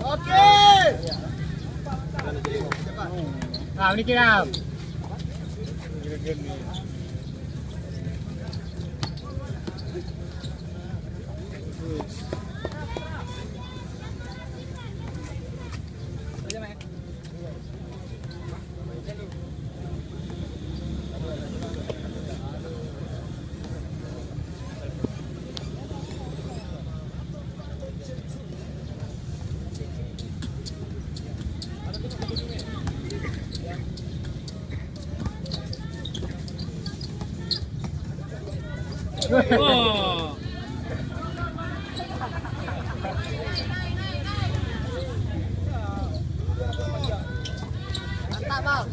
Oke. Nah, ini kiram. Oh. Mantap, Bang.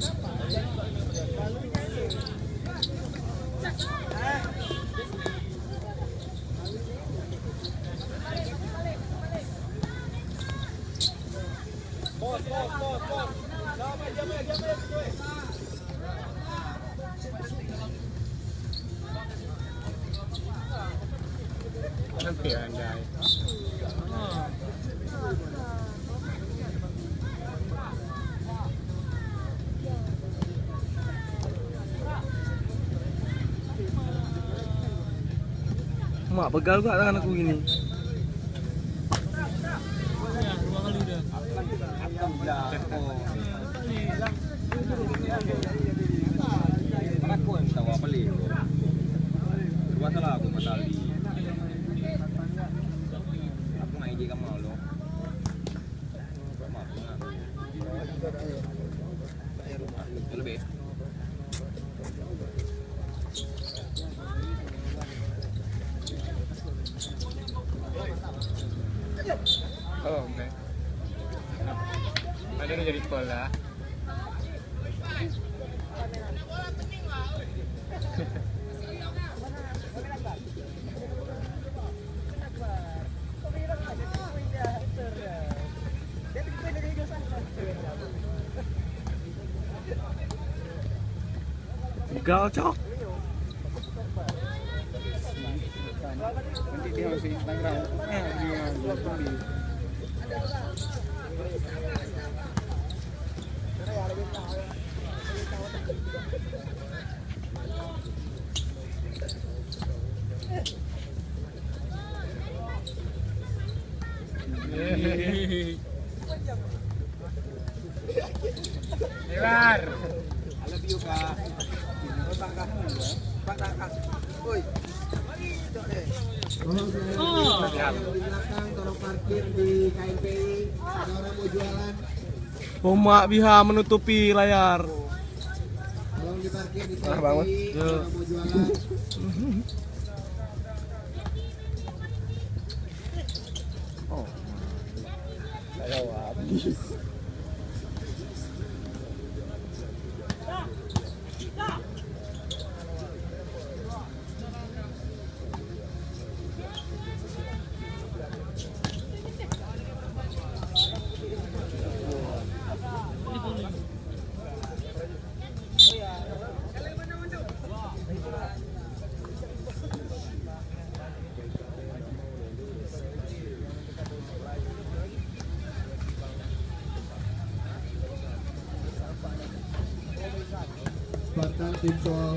Hampir andai. Mak pegal juga tangan aku gini. Ya, 2 kali udah. Aku yang tahu apa li? Dua salah aku matali. Aku nggak ide kamu lo. Lebih. Oh, okay. Ada yang jadi sekolah. Pegal cok. Nanti dia masih Tangerang. Dia beli. Keluar. I love you kak. Oh. Di belakang tolong parkir di KMPI. Ada orang mau jualan, Pomak biha menutupi layar. tolong diparkir di Ah, Bang, KMPI. Ada orang mau jualan. Oh. Spartan tim soal.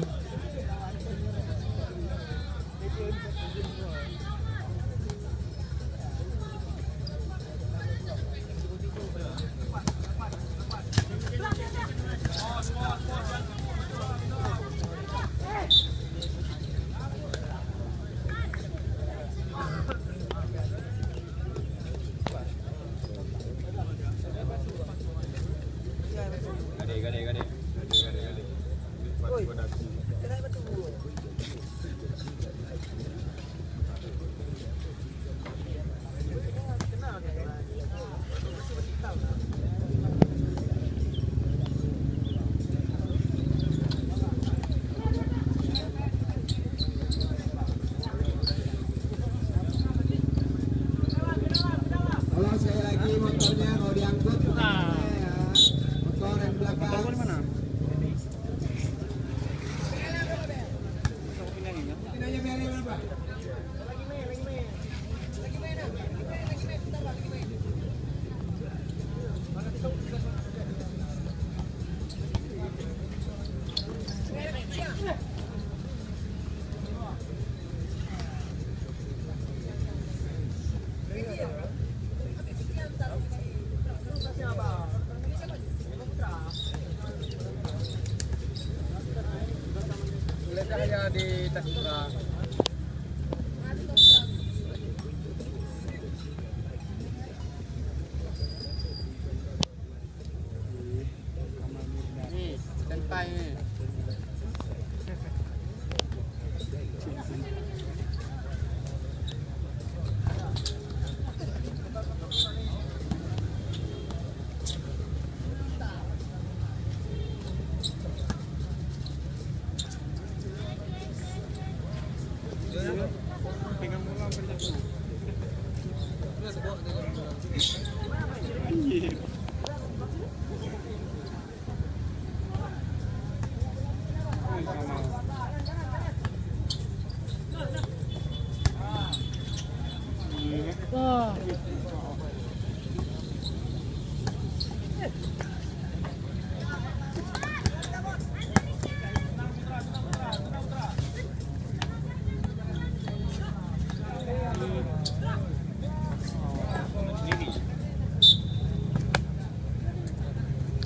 Gade. Tolong sekali lagi motornya kalau diangkut, ya. Motor yang di Tasura. Nih, senpai nih.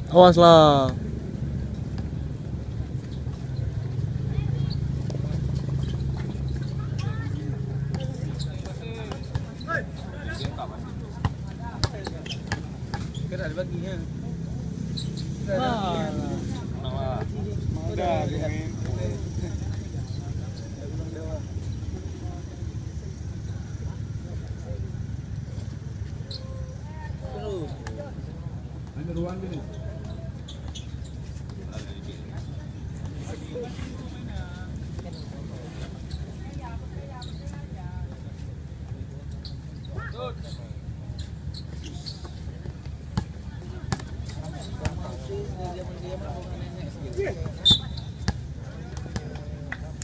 Awas lah. Kan ada baginya. Udah, gini. Ada ruang ini.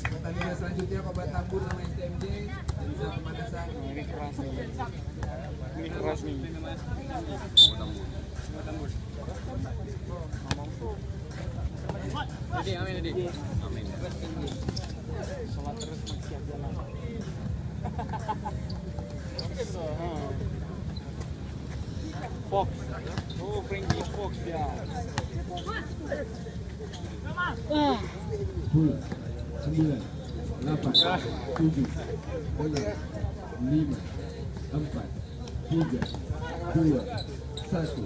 Pertandingan selanjutnya Kobat Tambur sama STMJ bisa pemanasan. Ini keras nih. Ini keras nih. Jadi amin jadi. Amin. Sholat terus maksiat jalan. Fox. Oh, Frankie Fox ya. 10, 9, 8, 7, 6, 5, 4, 3, 2, 1.